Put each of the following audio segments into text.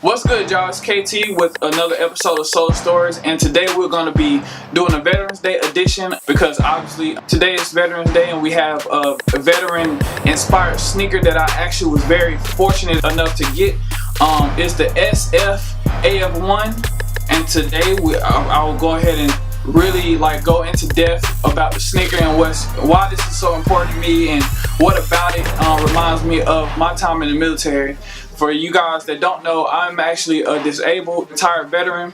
What's good, y'all? It's KT with another episode of Soul Stories, and today we're going to be doing a Veterans Day edition because obviously today is Veterans Day and we have a veteran-inspired sneaker that I actually was very fortunate enough to get. It's the SF AF1, and today I will go ahead and really go into depth about the sneaker and why this is so important to me and what about it reminds me of my time in the military. For you guys that don't know, I'm actually a disabled, retired veteran,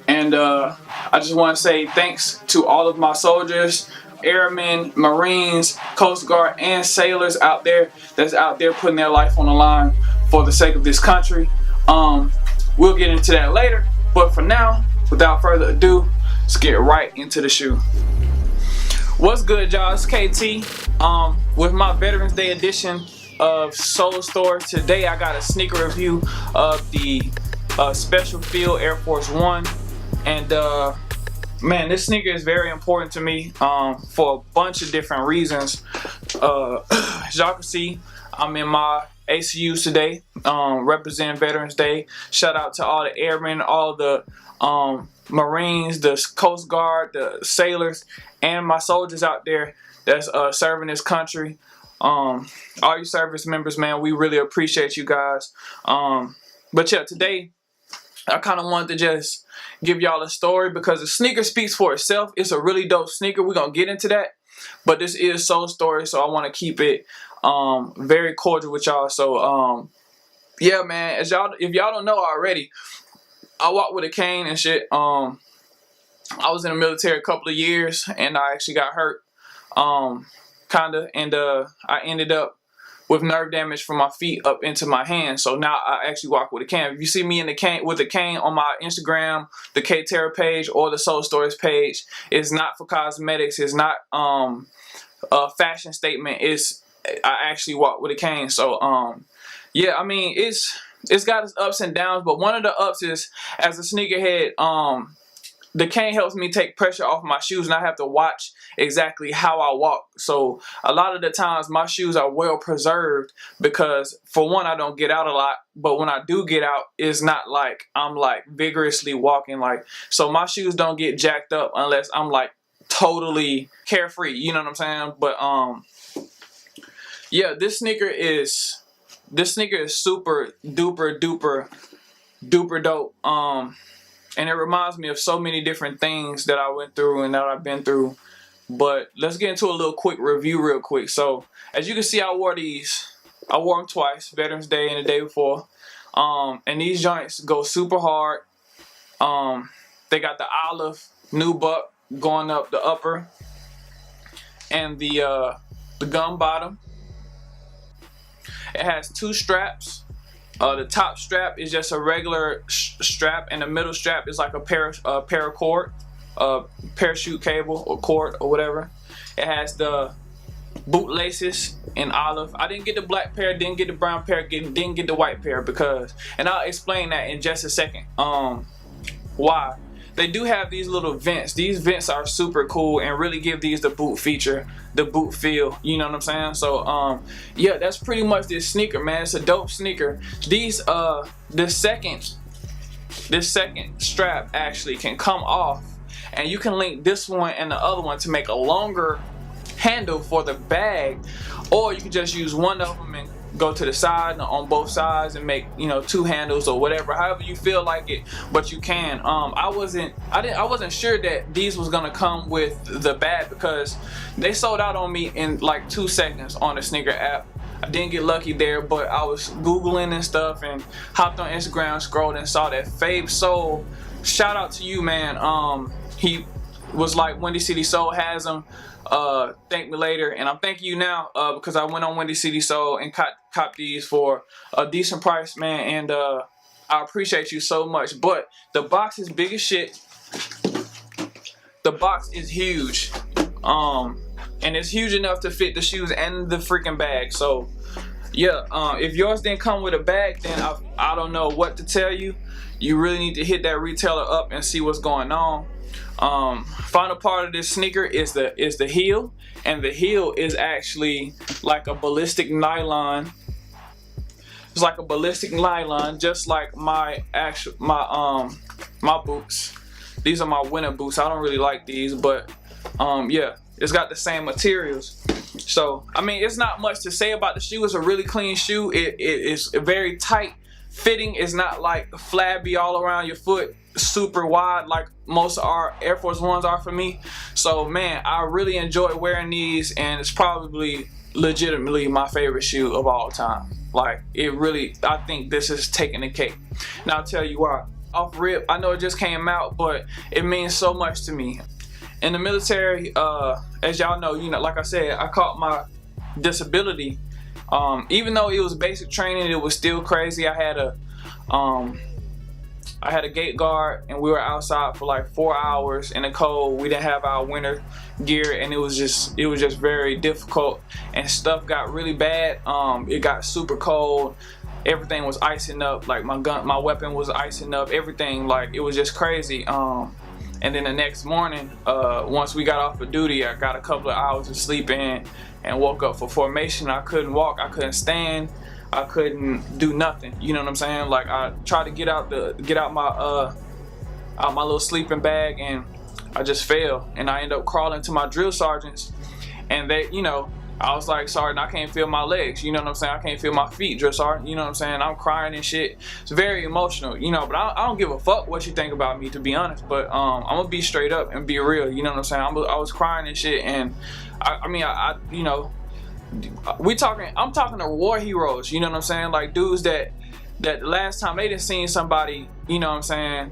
and I just want to say thanks to all of my soldiers, airmen, Marines, Coast Guard, and sailors out there that's out there putting their life on the line for the sake of this country. We'll get into that later, but for now, without further ado, let's get right into the shoe. What's good, y'all? It's KT with my Veterans Day edition of Soul Stories. Today I got a sneaker review of the Special Field AF1, and man, this sneaker is very important to me for a bunch of different reasons. As y'all can see, I'm in my ACUs today, representing Veterans Day. Shout out to all the airmen, all the Marines, the Coast Guard, the sailors, and my soldiers out there that's serving this country. All you service members, man, we really appreciate you guys. But yeah, today I kind of wanted to just give y'all a story because the sneaker speaks for itself. It's a really dope sneaker. We're gonna get into that, but this is Soul Story, so I want to keep it very cordial with y'all. So yeah, man, if y'all don't know already, I walk with a cane and shit. I was in the military a couple of years and I actually got hurt. And I ended up with nerve damage from my feet up into my hands. So now I actually walk with a cane. If you see me in the cane with a cane on my Instagram, the K-Terra page or the Soul Stories page, it's not for cosmetics. It's not a fashion statement. I actually walk with a cane. So yeah, I mean it's got its ups and downs, but one of the ups is as a sneakerhead, the cane helps me take pressure off my shoes and I have to watch exactly how I walk. So a lot of the times my shoes are well preserved because for one, I don't get out a lot, but when I do get out, it's not like I'm vigorously walking, so my shoes don't get jacked up unless I'm totally carefree, you know what I'm saying? But yeah, this sneaker is super duper duper dope. And it reminds me of so many different things that I went through and that I've been through. But let's get into a little quick review real quick. So as you can see, I wore them twice, Veterans Day and the day before. And these joints go super hard. They got the olive nubuck going up the upper and the gum bottom. It has two straps. The top strap is just a regular strap, and the middle strap is like a paracord, parachute cable or cord or whatever. It has the boot laces in olive. I didn't get the black pair, didn't get the brown pair, didn't get the white pair because, and I'll explain that in just a second. Why? They do have these little vents. These vents are super cool and really give these the boot feature, the boot feel. You know what I'm saying? So yeah, that's pretty much this sneaker, man. It's a dope sneaker. This second strap actually can come off, and you can link this one and the other one to make a longer handle for the bag, or you can just use one of them and go to the side on both sides and make, you know, two handles or whatever, however you feel like it. But you can. I wasn't sure that these was gonna come with the bag because they sold out on me in like 2 seconds on the sneaker app. I didn't get lucky there, but I was googling and stuff and hopped on Instagram, scrolled and saw that Fave Soul. Shout out to you, man. He was like, Windy City Soul has them. Thank me later, and I'm thanking you now because I went on Windy City Soul and copped these for a decent price, man, and I appreciate you so much. But the box is big as shit. The box is huge, and it's huge enough to fit the shoes and the freaking bag. So yeah, if yours didn't come with a bag, then I don't know what to tell you. You really need to hit that retailer up and see what's going on. Final part of this sneaker is the heel, and the heel is actually like a ballistic nylon. It's like a ballistic nylon, just like my boots. These are my winter boots. I don't really like these, but yeah, it's got the same materials. So I mean, it's not much to say about the shoe. It's a really clean shoe. It is very tight fitting. It's not like flabby all around your foot, super wide like most of our Air Force Ones are for me. So man, I really enjoy wearing these, and it's probably legitimately my favorite shoe of all time. Like, it really, I think this is taking the cake. Now I'll tell you why. Off rip, I know it just came out, but it means so much to me. In the military, as y'all know, like I said, I caught my disability. Even though it was basic training, it was still crazy. I had a gate guard, and we were outside for like 4 hours in the cold. We didn't have our winter gear, and it was just very difficult, and stuff got really bad. It got super cold. Everything was icing up. Like my weapon was icing up. Everything, like, it was just crazy. And then the next morning, once we got off of duty, I got a couple of hours of sleep in and woke up for formation. I couldn't walk. I couldn't stand. I couldn't do nothing. You know what I'm saying? Like, I tried to get out my little sleeping bag, and I just fell. And I ended up crawling to my drill sergeants, and they, I was like, Sergeant, I can't feel my legs. You know what I'm saying? I can't feel my feet, drill sergeant. You know what I'm saying? I'm crying and shit. It's very emotional, but I don't give a fuck what you think about me, to be honest. But I'm gonna be straight up and be real. You know what I'm saying? I was crying and shit, and I'm talking to war heroes. You know what I'm saying? Like, dudes that last time they done seen somebody, you know what I'm saying,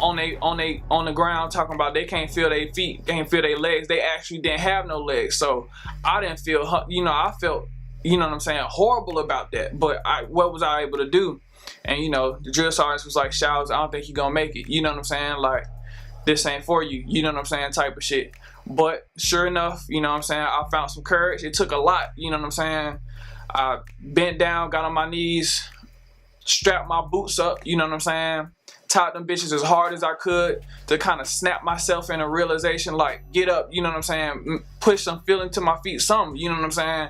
on the ground, talking about they can't feel their feet, they can't feel their legs. They actually didn't have no legs. So I didn't feel, I felt, you know what I'm saying, horrible about that. But what was I able to do? And the drill sergeant was like, Showers, I don't think you're gonna make it. You know what I'm saying? Like, this ain't for you. You know what I'm saying? Type of shit. But sure enough, you know what I'm saying, I found some courage. It took a lot, you know what I'm saying? I bent down, got on my knees, strapped my boots up, you know what I'm saying? Tied them bitches as hard as I could to kind of snap myself in a realization, like, get up, you know what I'm saying? Push some feeling to my feet, something, you know what I'm saying?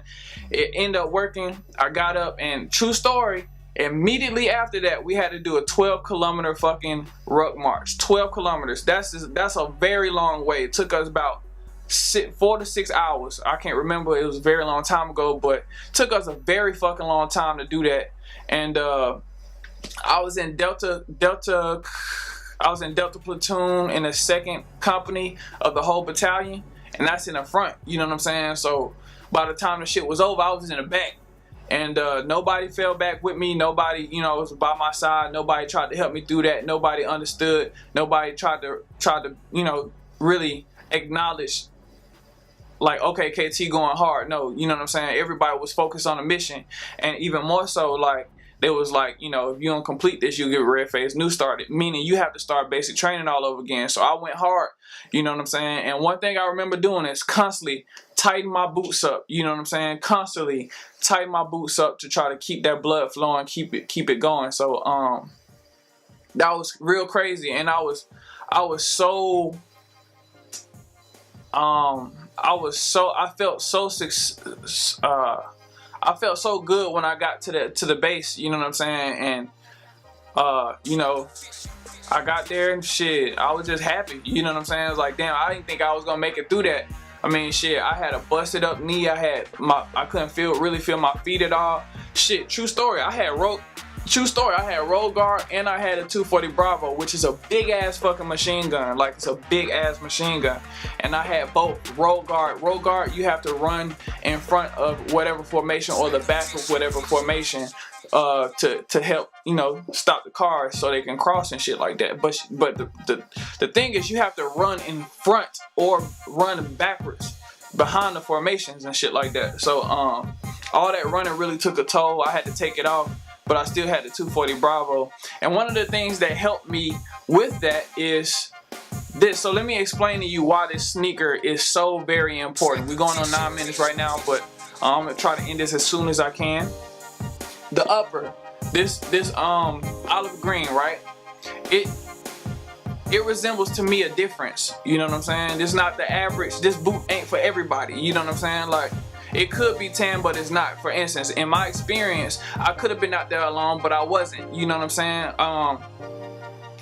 It ended up working. I got up, and true story, immediately after that, we had to do a 12-kilometer fucking ruck march. 12 kilometers. That's a very long way. It took us about 4 to 6 hours. I can't remember. It was a very long time ago, but it took us a very fucking long time to do that. And I was in Delta platoon in the 2nd company of the whole battalion, and that's in the front. You know what I'm saying? So by the time the shit was over, I was in the back. And nobody fell back with me. Nobody, was by my side. Nobody tried to help me through that. Nobody understood. Nobody tried to, really acknowledge, like, okay, KT going hard. No, you know what I'm saying? Everybody was focused on the mission. And even more so, like, they was like, if you don't complete this, you'll get red face new started, meaning you have to start basic training all over again. So I went hard, you know what I'm saying? And one thing I remember doing is constantly tighten my boots up, you know what I'm saying? Constantly tighten my boots up to try to keep that blood flowing, keep it going. So that was real crazy, and I felt so good when I got to the base, you know what I'm saying? And I got there and shit, I was just happy, you know what I'm saying? I was like, damn, I didn't think I was gonna make it through that. I mean, shit, I had a busted up knee. I couldn't really feel my feet at all. Shit, true story, I had roll guard, and I had a 240 Bravo, which is a big ass fucking machine gun. Like, it's a big ass machine gun. And I had both roll guard. Roll guard, you have to run in front of whatever formation or the back of whatever formation to help, stop the cars so they can cross and shit like that. But the thing is, you have to run in front or run backwards behind the formations and shit like that. So all that running really took a toll. I had to take it off, but I still had the 240 Bravo. And one of the things that helped me with that is So let me explain to you why this sneaker is so very important. We're going on 9 minutes right now, but I'm gonna try to end this as soon as I can. The upper, this olive green, right? It resembles to me a difference. You know what I'm saying? This not the average. This boot ain't for everybody. You know what I'm saying? Like, it could be tan, but it's not. For instance, in my experience, I could have been out there alone, but I wasn't. You know what I'm saying?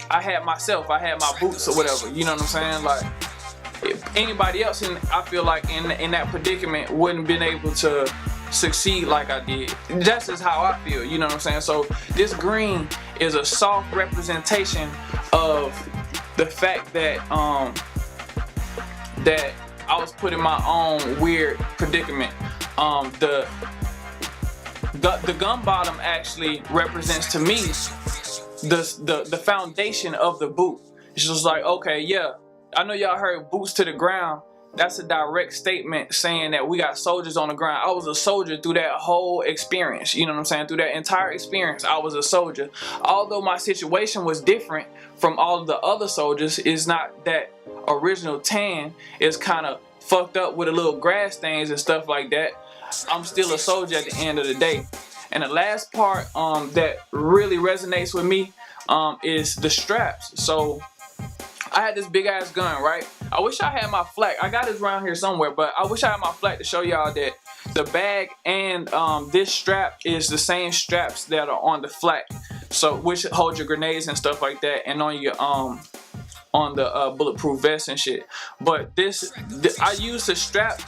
I had myself. I had my boots or whatever. You know what I'm saying? Like, if anybody else, I feel like in that predicament wouldn't been able to succeed like I did. That's just how I feel. You know what I'm saying? So this green is a soft representation of the fact that that I was put in my own weird predicament. The gum bottom actually represents to me the foundation of the boot. It's just like, okay, yeah, I know y'all heard boots to the ground. That's a direct statement saying that we got soldiers on the ground. I was a soldier through that whole experience. You know what I'm saying? Through that entire experience, I was a soldier. Although my situation was different from all of the other soldiers, it's not that original tan. It's kind of fucked up with a little grass stains and stuff like that. I'm still a soldier at the end of the day. And the last part that really resonates with me is the straps. So I had this big ass gun, right? I wish I had my flak. I got this around here somewhere, but I wish I had my flak to show y'all that the bag and this strap is the same straps that are on the flak, so which hold your grenades and stuff like that, and on your on the bulletproof vest and shit. But I used a strap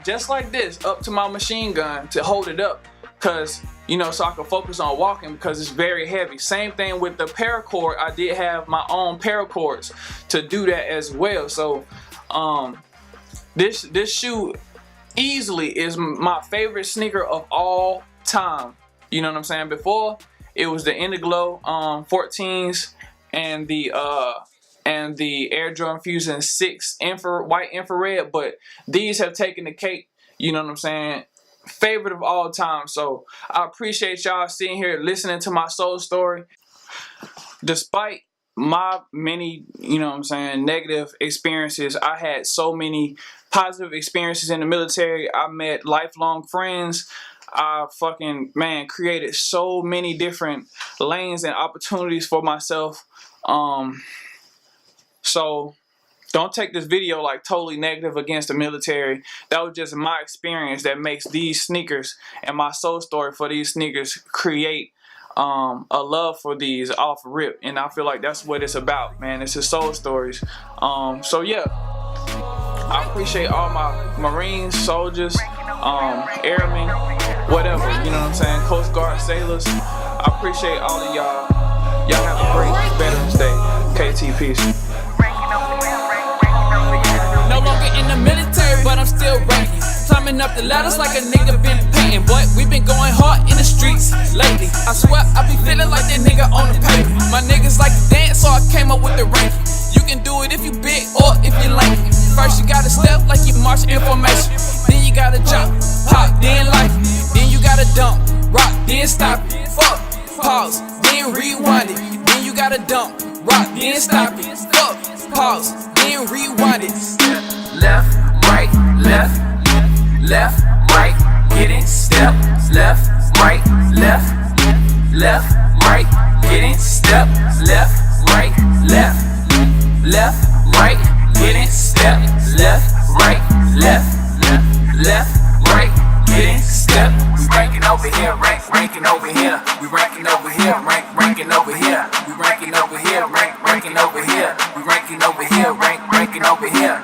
just like this up to my machine gun to hold it up, cause you know, so I could focus on walking, because it's very heavy. Same thing with the paracord. I did have my own paracords to do that as well. So this shoe easily is my favorite sneaker of all time. You know what I'm saying? Before, it was the Indiglo 14s and the Air Jordan Fusion 6 white infrared, but these have taken the cake. You know what I'm saying? Favorite of all time. So I appreciate y'all sitting here listening to my soul story. Despite my many, you know what I'm saying, negative experiences, I had so many positive experiences in the military. I met lifelong friends. I fucking, man, created so many different lanes and opportunities for myself. So don't take this video like totally negative against the military. That was just my experience that makes these sneakers and my soul story for these sneakers create a love for these off rip. And I feel like that's what it's about, man. It's his soul stories. So yeah, I appreciate all my Marines, soldiers, airmen, whatever, you know what I'm saying, Coast Guard, sailors. I appreciate all of y'all. Y'all have a great Veterans Day. KT, peace. No longer in the military, but I'm still ranking. Climbing up the ladders like a nigga been painting. But we been going hard in the streets lately. I swear I be feeling like that nigga on the pavement. My niggas like to dance, so I came up with the ranking. You can do it if you big or if you lanky. First you gotta step like you march information. Then you gotta jump, pop, then life. Then you gotta dump, rock, then stop it. Fuck, pause, then rewind it. Then you gotta dump, rock, then stop it. Fuck, pause, then rewind it. Left, right, left, left, right, get in, step, left, right, left, left, right, get in, step, left, right, left, left, right, get in, step, left, right, left, left, right, get in, step. We ranking over here, ranking over here. We ranking over here, ranking over here. We ranking over here, ranking over here. We ranking over here, ranking over here.